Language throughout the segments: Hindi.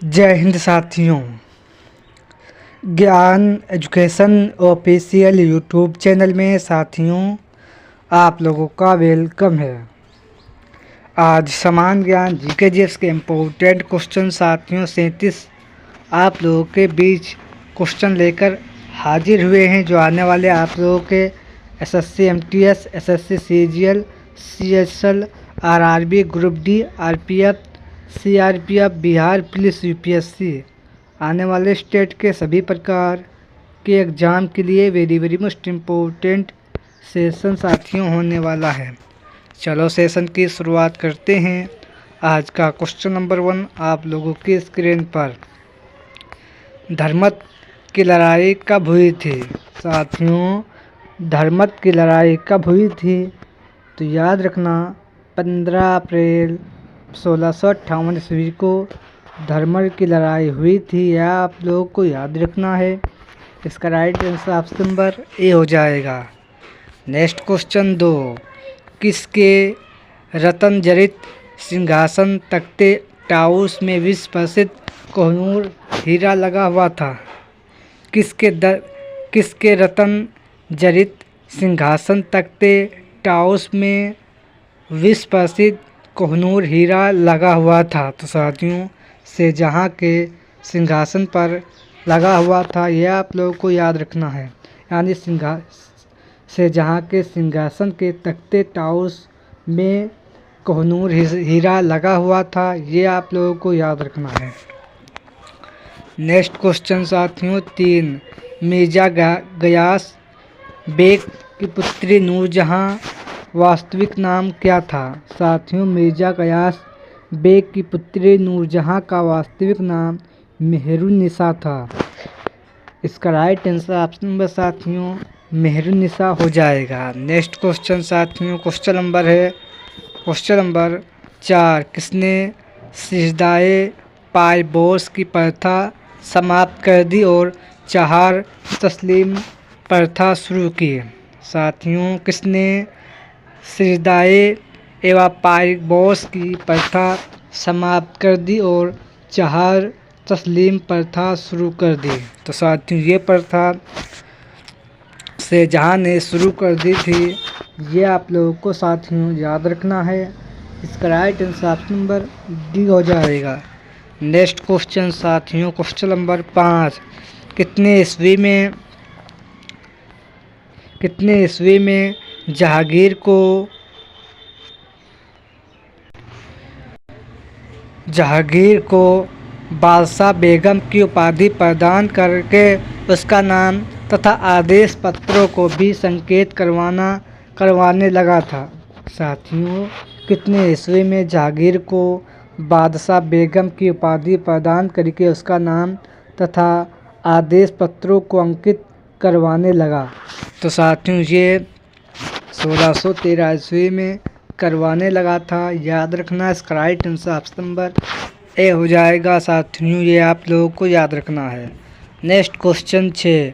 जय हिंद साथियों। ज्ञान एजुकेशन ऑफिशियल यूट्यूब चैनल में साथियों आप लोगों का वेलकम है। आज समान ज्ञान जीके के इम्पोर्टेंट क्वेश्चन साथियों 37 आप लोगों के बीच क्वेश्चन लेकर हाजिर हुए हैं, जो आने वाले आप लोगों के SSC MTS, SSC CGL, CSL, RRB, group D, RPF, CRPF, Bihar police, UPSC आने वाले स्टेट के सभी प्रकार के एग्ज़ाम के लिए वेरी मोस्ट इम्पोर्टेंट सेशन साथियों होने वाला है। चलो सेशन की शुरुआत करते हैं। आज का क्वेश्चन नंबर 1 आप लोगों की स्क्रीन पर। धर्मत की लड़ाई कब हुई थी? साथियों धर्मत की लड़ाई कब हुई थी? तो याद रखना 15 अप्रैल 1658 ईस्वी को धर्मत की लड़ाई हुई थी। यह आप लोगों को याद रखना है। इसका right answer option number A हो जाएगा। नेक्स्ट क्वेश्चन 2, किसके रत्न जड़ित सिंहासन तख्ते टाउस में विश्व प्रसिद्ध कोहिनूर हीरा लगा हुआ था? किसके रत्न जड़ित सिंहासन तख्ते टाउस में विश्व प्रसिद्ध कोहिनूर हीरा लगा हुआ था? तो साथियों शाहजहाँ के सिंहासन पर लगा हुआ था। यह आप लोगों को याद रखना है। यानी शाहजहाँ के सिंहासन के तख्ते टाउस में कोहिनूर हीरा लगा हुआ था। ये आप लोगों को याद रखना है। नेक्स्ट क्वेश्चन साथियों 3, मिर्जा गयास बेग की पुत्री नूरजहाँ वास्तविक नाम क्या था? साथियों मिर्जा गयास बेग की पुत्री नूरजहाँ का वास्तविक नाम मेहरुन्निसा था। इसका राइट आंसर ऑप्शन नंबर साथियों मेहरुन्निसा हो जाएगा। नेक्स्ट क्वेश्चन साथियों क्वेश्चन नंबर 4, किसने सिजदाए पायबोस की प्रथा समाप्त कर दी और चहार तस्लीम प्रथा शुरू की? साथियों किसने सिजदाए एवं पायबोस की प्रथा समाप्त कर दी और चहार तस्लीम प्रथा शुरू कर दी? तो साथियों ये प्रथा शाहजहाँ ने शुरू कर दी थी। ये आप लोगों को साथियों याद रखना है। इसका right answer option number D हो जाएगा। नेक्स्ट क्वेश्चन साथियों क्वेश्चन नंबर 5, कितने ईस्वी में जहांगीर को बादशाह बेगम की उपाधि प्रदान करके उसका नाम तथा आदेश पत्रों को भी संकेत करवाने लगा था? साथियों कितने ईस्वी में जहांगीर को बादशाह बेगम की उपाधि प्रदान करके उसका नाम तथा आदेश पत्रों को अंकित करवाने लगा? तो साथियों ये 1613 ईस्वी में करवाने लगा था। याद रखना। इसका right answer option number A हो जाएगा। साथियों ये आप लोगों को याद रखना है। नेक्स्ट क्वेश्चन 6,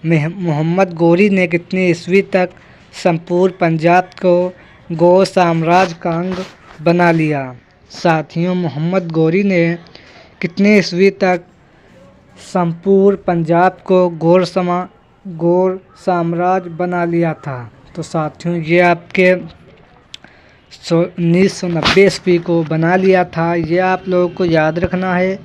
मोहम्मद गौरी ने कितने ईस्वी तक संपूर्ण पंजाब को गौड़ साम्राज्य का अंग बना लिया? साथियों मोहम्मद गौरी ने कितने ईस्वी तक संपूर्ण पंजाब को गौड़ साम्राज्य बना लिया था? तो साथियों ये आपके 1990 ईस्वी को बना लिया था। ये आप लोगों को याद रखना है।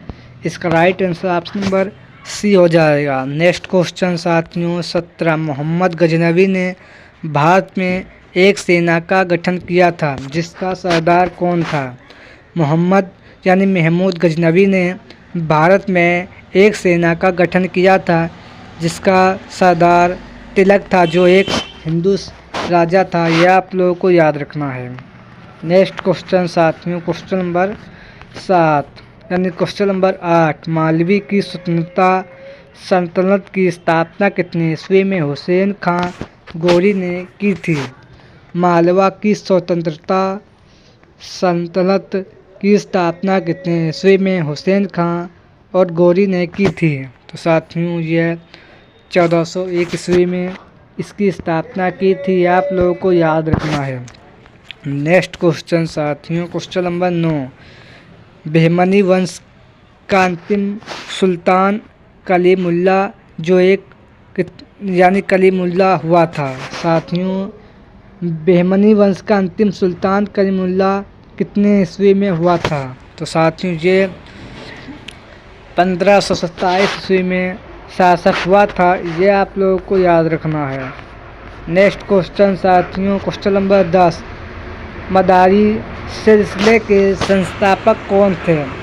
इसका right answer option number C हो जाएगा। नेक्स्ट क्वेश्चन साथियों 17, मोहम्मद गजनवी ने भारत में एक सेना का गठन किया था जिसका सरदार कौन था? महमूद गजनवी ने भारत में एक सेना का गठन किया था जिसका सरदार तिलक था, जो एक हिंदू राजा था। यह आप लोगों को याद रखना है। नेक्स्ट क्वेश्चन साथियों क्वेश्चन नंबर 7 यानी क्वेश्चन नंबर 8, मालवी की स्वतंत्रता सल्तनत की स्थापना कितने ईस्वी में हुसैन खां गौरी ने की थी? मालवा की स्वतंत्रता सल्तनत की स्थापना कितने ईस्वी में हुसैन खां और गौरी ने की थी? तो साथियों यह 1401 ईस्वी में इसकी स्थापना की थी। आप लोगों को याद रखना है। नेक्स्ट क्वेश्चन साथियों क्वेश्चन नंबर 9, बहमनी वंश का अंतिम सुल्तान कलीमुल्ला जो एक कलीमुल्ला हुआ था। साथियों, बहमनी वंश का अंतिम सुल्तान कलीमुल्ला कितने ईस्वी में हुआ था? तो साथियों ये 1527 ईस्वी में शासक हुआ था। ये आप लोगों को याद रखना है। नेक्स्ट क्वेश्चन साथियों, क्वेश्चन नंबर 10, मदारी सिलसिले के संस्थापक कौन थे?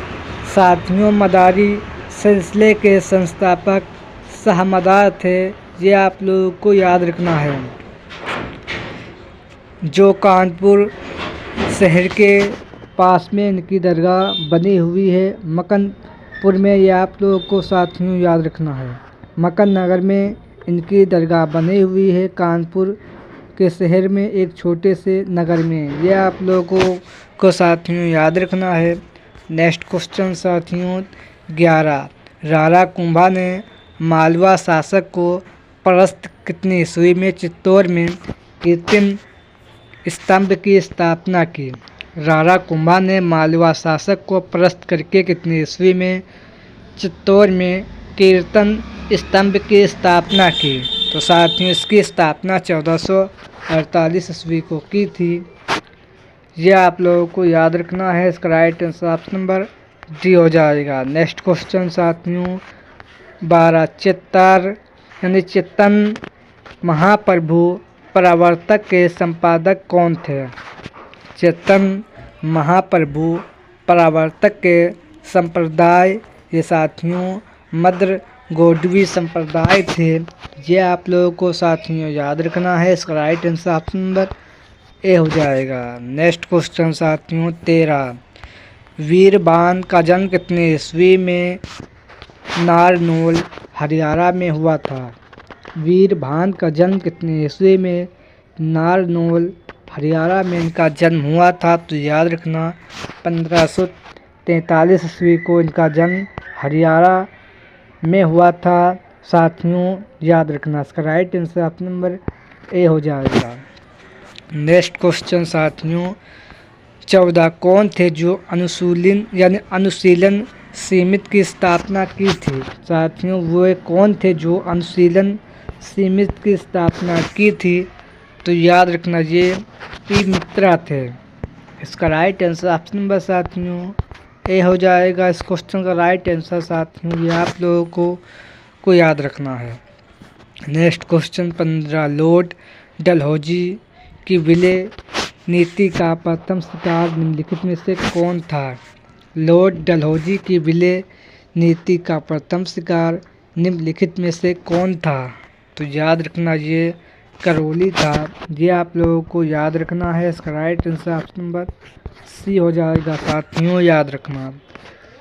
साथियों, मदारी सिलसिले के संस्थापक शाह मदार थे। ये आप लोगों को याद रखना है, जो कानपुर शहर के पास में इनकी दरगाह बनी हुई है, मक्कनपुर में। ये आप लोगों को साथियों याद रखना है, मक्कन नगर में इनकी दरगाह बनी हुई है, कानपुर के शहर में एक छोटे से नगर में। ये आप लोगों को साथियों याद रखना है। नेक्स्ट क्वेश्चन साथियों 11, राणा कुंभा ने मालवा शासक को परास्त कितनी ईस्वी में चित्तौड़ में कृत्रिम स्तंभ की स्थापना की? राणा कुंभा ने मालवा शासक को परास्त करके कितनी ईस्वी में चित्तौड़ में कीर्तन स्तंभ की स्थापना की? तो साथियों इसकी स्थापना 1448 ईस्वी को की थी। यह आप लोगों को याद रखना है। इसका right answer option number D हो जाएगा। नेक्स्ट क्वेश्चन साथियों 12, चेतन महाप्रभु प्रवर्तक के संपादक कौन थे? चेतन महाप्रभु प्रवर्तक के संप्रदाय ये साथियों मद्र गौड़वी संप्रदाय थे। ये आप लोगों को साथियों याद रखना है। इसका right answer option number A हो जाएगा। नेक्स्ट क्वेश्चन साथियों 13, वीरबान का जन्म कितने ईस्वी में नारनौल हरियाणा में हुआ था? वीरभान का जन्म कितने ईस्वी में नारनौल हरियाणा में इनका जन्म हुआ था? तो याद रखना 1543 ईस्वी को इनका जन्म हरियाणा में हुआ था। साथियों याद रखना। इसका right answer option number A हो जाएगा। नेक्स्ट क्वेश्चन साथियों 14, कौन थे जो अनुशीलन समिति की स्थापना की थी? साथियों वो कौन थे जो अनुशीलन समिति की स्थापना की थी? तो याद रखना ये पी मित्रा थे। इसका राइट आंसर ऑप्शन नंबर साथियों ए हो जाएगा। इस क्वेश्चन का राइट आंसर साथियों ये आप लोगों को याद रखना है। नेक्स्ट क्वेश्चन 15, लॉर्ड डलहौजी की विलय नीति का प्रथम शिकार निम्नलिखित में से कौन था? लॉर्ड डलहौजी की विलय नीति का प्रथम शिकार निम्नलिखित में से कौन था? तो याद रखना ये करौली था। ये आप लोगों को याद रखना है। इसका right answer option number C हो जाएगा। साथियों याद रखना।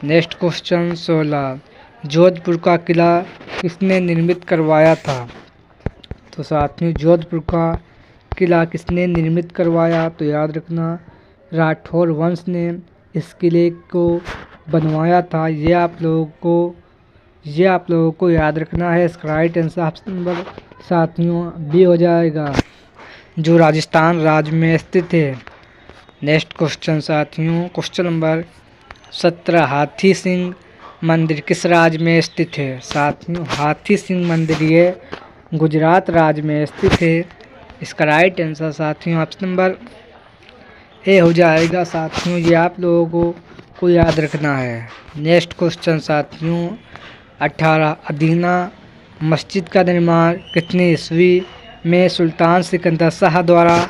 नेक्स्ट क्वेश्चन 16, जोधपुर का किला किसने निर्मित करवाया था? तो साथियों जोधपुर का किला किसने निर्मित करवाया? तो याद रखना राठौर वंश ने इस किले को बनवाया था। ये आप लोगों को याद रखना है। इसका राइट आंसर ऑप्शन नंबर साथियों बी हो जाएगा, जो राजस्थान राज्य में स्थित है। नेक्स्ट क्वेश्चन साथियों क्वेश्चन नंबर 17, हाथी सिंह मंदिर किस राज्य में स्थित है? साथियों हाथी सिंह मंदिर ये गुजरात राज्य में स्थित है। इसका राइट आंसर साथियों ऑप्शन नंबर ए हो जाएगा। साथियों ये आप लोगों को याद रखना है। नेक्स्ट क्वेश्चन साथियों 18, अदीना मस्जिद का निर्माण कितनी ईस्वी में सुल्तान सिकंदर शाह द्वारा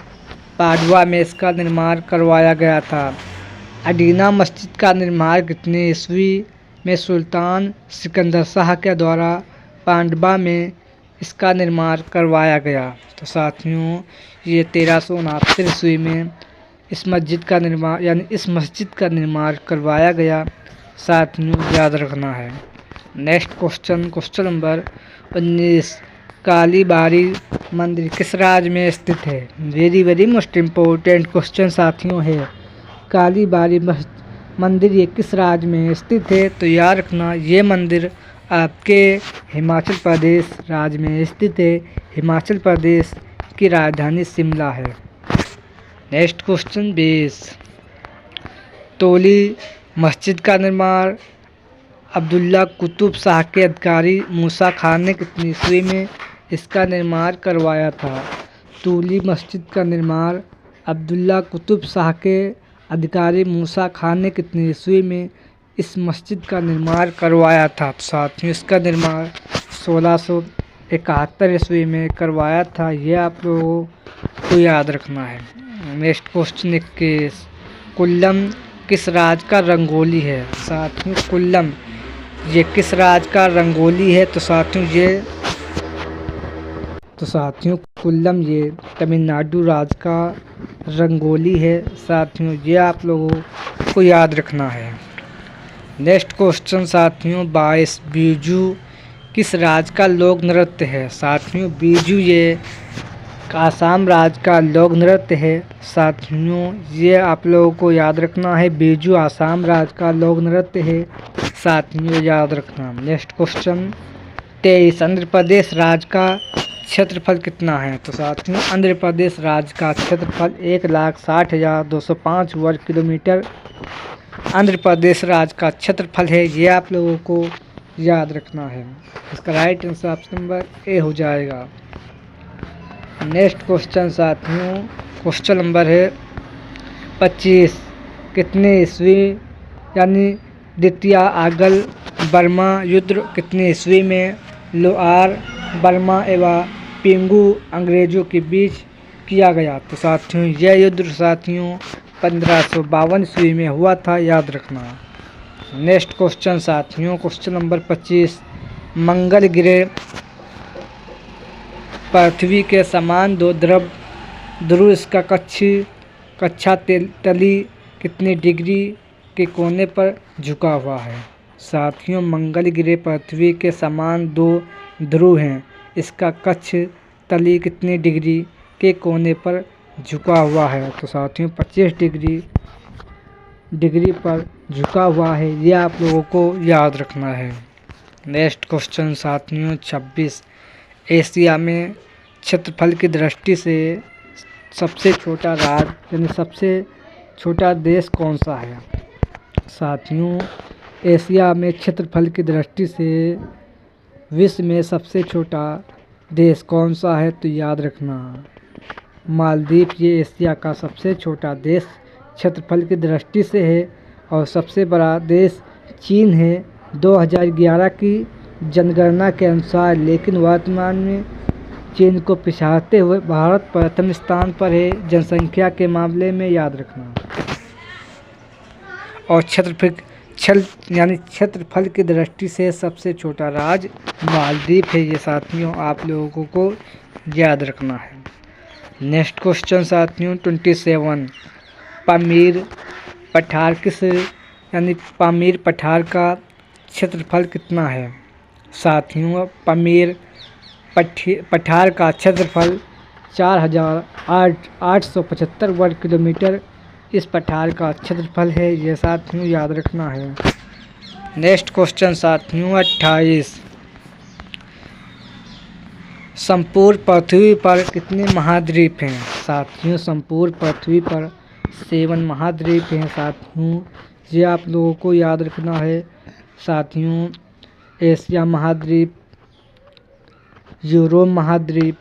पाडवा में इसका निर्माण करवाया गया था? अदीना मस्जिद का निर्माण कितनी ईस्वी में सुल्तान सिकंदर शाह के द्वारा पांडवा में इसका निर्माण करवाया गया? तो साथियों ये 1369 ईस्वी में इस मस्जिद का निर्माण करवाया गया। साथियों याद रखना है। नेक्स्ट क्वेश्चन नंबर 19, कालीबाड़ी मंदिर किस राज्य में स्थित है? वेरी मोस्ट इम्पोर्टेंट क्वेश्चन साथियों है। कालीबाड़ी मंदिर ये किस राज्य में स्थित है? तो याद रखना ये मंदिर आपके हिमाचल प्रदेश राज्य में स्थित है। हिमाचल प्रदेश की राजधानी शिमला है। नेक्स्ट क्वेश्चन 20, तोली मस्जिद का निर्माण अब्दुल्ला कुतुब शाह के अधिकारी मूसा खान ने कितनी ईस्वी में इसका निर्माण करवाया था? तूली मस्जिद का निर्माण अब्दुल्ला कुतुब शाह के अधिकारी मूसा खान ने कितनी ईस्वी में इस मस्जिद का निर्माण करवाया था? तो साथियों इसका निर्माण 1671 ईस्वी में करवाया था। यह आप लोगों को याद रखना है। नेक्स्ट क्वेश्चन 21, कुल्लम किस राज्य का रंगोली है? साथियों कुल्लम ये किस राज्य का रंगोली है? तो साथियों कुल्लम ये तमिलनाडु राज्य का रंगोली है। साथियों ये आप लोगों को याद रखना है। नेक्स्ट क्वेश्चन साथियों 22, बीजू किस राज्य का लोक नृत्य है? साथियों बीजू ये आसाम राज्य का लोक नृत्य है। साथियों ये आप लोगों को याद रखना है, बीजू आसाम राज्य का लोक नृत्य है। साथियों याद रखना। नेक्स्ट क्वेश्चन 23, आंध्र प्रदेश राज्य का क्षेत्रफल कितना है? तो साथियों आंध्र प्रदेश राज्य का क्षेत्रफल 1,60,205 वर्ग किलोमीटर आंध्र प्रदेश राज्य का क्षेत्रफल है। ये आप लोगों को याद रखना है। इसका right answer option number A हो जाएगा। नेक्स्ट क्वेश्चन साथियों क्वेश्चन नंबर है 25, कितने ईस्वी यानी द्वितीय आंग्ल बर्मा युद्ध कितने ईस्वी में लोअर बर्मा एवं पिंगू अंग्रेजों के बीच किया गया? तो साथियों यह युद्ध साथियों 1552 ईस्वी में हुआ था, याद रखना। नेक्स्ट क्वेश्चन साथियों क्वेश्चन नंबर 25, मंगल ग्रह पृथ्वी के समान दो ध्रुव इसका कक्षा तली कितनी डिग्री के कोने पर झुका हुआ है? साथियों मंगल ग्रह पृथ्वी के समान दो ध्रुव हैं, इसका कक्ष तली कितनी डिग्री के कोने पर झुका हुआ है? तो साथियों 25 डिग्री पर झुका हुआ है। ये आप लोगों को याद रखना है। नेक्स्ट क्वेश्चन साथियों 26, एशिया में क्षेत्रफल की दृष्टि से सबसे छोटा राज्य यानी सबसे छोटा देश कौन सा है? साथियों एशिया में क्षेत्रफल की दृष्टि से विश्व में सबसे छोटा देश कौन सा है? तो याद रखना मालदीव ये एशिया का सबसे छोटा देश क्षेत्रफल की दृष्टि से है और सबसे बड़ा देश चीन है 2011 की जनगणना के अनुसार, लेकिन वर्तमान में चीन को पिछाड़ते हुए भारत प्रथम स्थान पर है जनसंख्या के मामले में, याद रखना। और क्षेत्रफल की दृष्टि से सबसे छोटा राज्य मालदीव है। ये साथियों आप लोगों को याद रखना है। नेक्स्ट क्वेश्चन साथियों 27, पामीर पठार का क्षेत्रफल कितना है? साथियों पामीर पठार का क्षेत्रफल 4,875 वर्ग किलोमीटर इस पठार का क्षेत्रफल है। ये साथियों याद रखना है। नेक्स्ट क्वेश्चन साथियों 28, संपूर्ण पृथ्वी पर कितने महाद्वीप हैं? साथियों संपूर्ण पृथ्वी पर 7 महाद्वीप हैं। साथियों ये आप लोगों को याद रखना है। साथियों एशिया महाद्वीप, यूरोप महाद्वीप,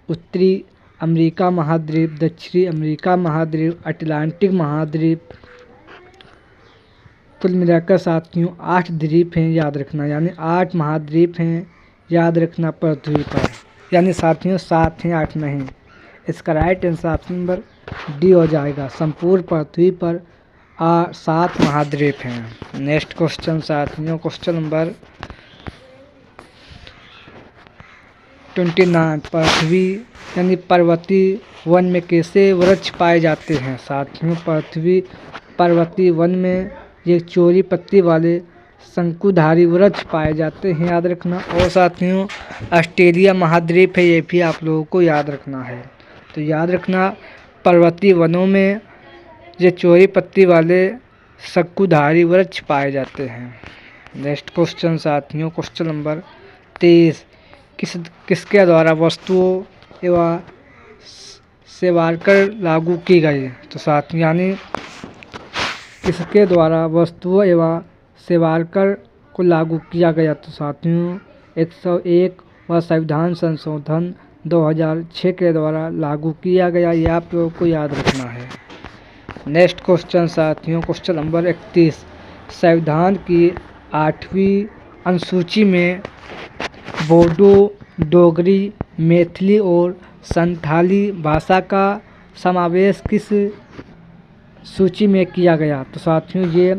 उत्तरी अमेरिका महाद्वीप, दक्षिणी अमेरिका महाद्वीप, अटलांटिक महाद्वीप, कुल मिलाकर साथियों 8 द्वीप हैं, याद रखना। यानी 8 महाद्वीप हैं, याद रखना पृथ्वी पर। यानी साथियों 7 हैं 8 नहीं। इसका right answer option number D हो जाएगा। संपूर्ण पृथ्वी पर 7 महाद्वीप हैं। नेक्स्ट क्वेश्चन साथियों क्वेश्चन नंबर 29, पृथ्वी यानी पर्वतीय वन में कैसे वृक्ष पाए जाते हैं? साथियों पर्वतीय वन में ये चौड़ी पत्ती वाले शंकुधारी वृक्ष पाए जाते हैं, याद रखना। और साथियों ऑस्ट्रेलिया महाद्वीप है, ये भी आप लोगों को याद रखना है। तो याद रखना पर्वतीय वनों में ये चौड़ी पत्ती वाले शंकुधारी वृक्ष पाए जाते हैं। नेक्स्ट क्वेश्चन साथियों क्वेश्चन नंबर 23, किसके द्वारा वस्तुओं एवं सेवा कर लागू की गई? तो साथियों यानी किसके द्वारा वस्तुओं एवं सेवा कर को लागू किया गया? तो साथियों 101 व संविधान संशोधन 2006 के द्वारा लागू किया गया। ये आप लोगों को याद रखना है। नेक्स्ट क्वेश्चन साथियों, क्वेश्चन नंबर 31। संविधान की 8वीं अनुसूची में बोडो, डोगरी, मैथिली और संथाली भाषा का समावेश किस सूची में किया गया? तो साथियों ये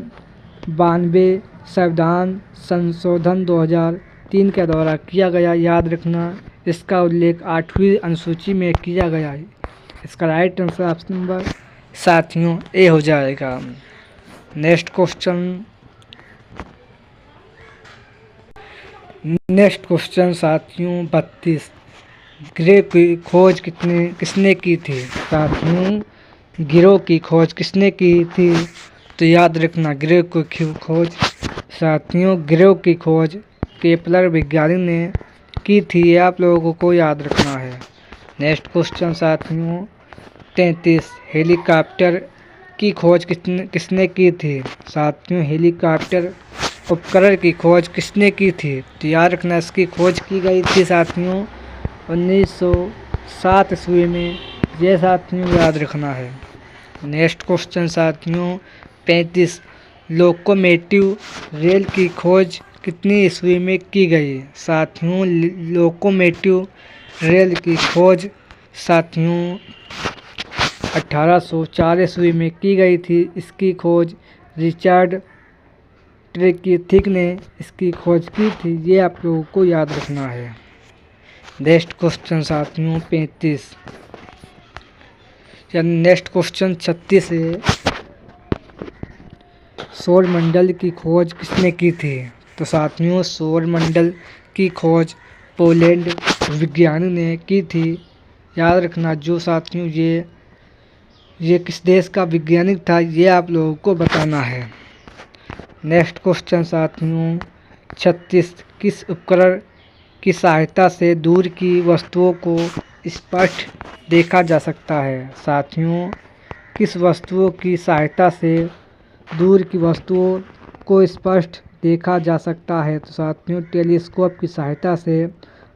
92 संविधान संशोधन 2003 के द्वारा किया गया। याद रखना, इसका उल्लेख 8वीं अनुसूची में किया गया है। इसका राइट आंसर ऑप्शन नंबर साथियों ए हो जाएगा। नेक्स्ट क्वेश्चन साथियों 32। गिरोह की खोज किसने की थी? साथियों गिरोह की खोज किसने की थी? तो याद रखना, गिरोह की खोज साथियों गिरोह की खोज केपलर वैज्ञानिक ने की थी। ये आप लोगों को याद रखना है। नेक्स्ट क्वेश्चन साथियों 33। हेलीकॉप्टर की खोज किसने की थी? साथियों हेलीकॉप्टर उपकरण की खोज किसने की थी? तो याद रखना, इसकी खोज की गई थी साथियों 1907 ईस्वी में। ये साथियों याद रखना है। नेक्स्ट क्वेश्चन साथियों 35। लोकोमोटिव रेल की खोज कितनी ईस्वी में की गई? साथियों लोकोमोटिव रेल की खोज साथियों 1804 ईस्वी में की गई थी। इसकी खोज रिचर्ड ट्रेकिथिक ने इसकी खोज की थी। ये आप लोगों को याद रखना है। नेक्स्ट क्वेश्चन साथियों 35। नेक्स्ट क्वेश्चन 36 है। सौरमंडल की खोज किसने की थी? तो साथियों सौरमंडल की खोज पोलैंड विज्ञानी ने की थी। याद रखना, जो साथियों ये किस देश का वैज्ञानिक था, ये आप लोगों को बताना है। नेक्स्ट क्वेश्चन साथियों 36। किस उपकरण की सहायता से दूर की वस्तुओं को स्पष्ट देखा जा सकता है? साथियों किस वस्तुओं की सहायता से दूर की वस्तुओं को स्पष्ट देखा जा सकता है? तो साथियों टेलीस्कोप की सहायता से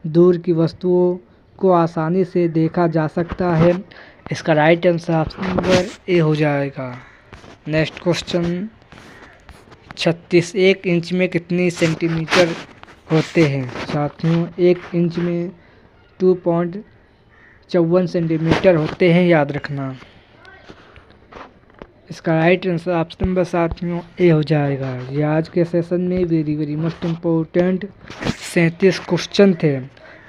दूर की वस्तुओं को आसानी से देखा जा सकता है। इसका right answer option number A हो जाएगा। Next question 36। 1 इंच में कितनी सेंटीमीटर होते हैं? साथियों 1 इंच में 2.54 सेंटीमीटर होते हैं। याद रखना, इसका राइट आंसर ऑप्शन नंबर साथियों ए हो जाएगा। ये आज के सेशन में वेरी मोस्ट इम्पोर्टेंट 37 क्वेश्चन थे।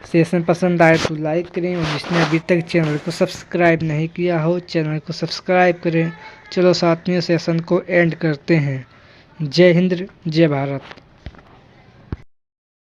सेशन पसंद आए तो लाइक करें और जिसने अभी तक चैनल को सब्सक्राइब नहीं किया हो चैनल को सब्सक्राइब करें। चलो साथियों सेशन को एंड करते हैं। जय हिंद, जय भारत।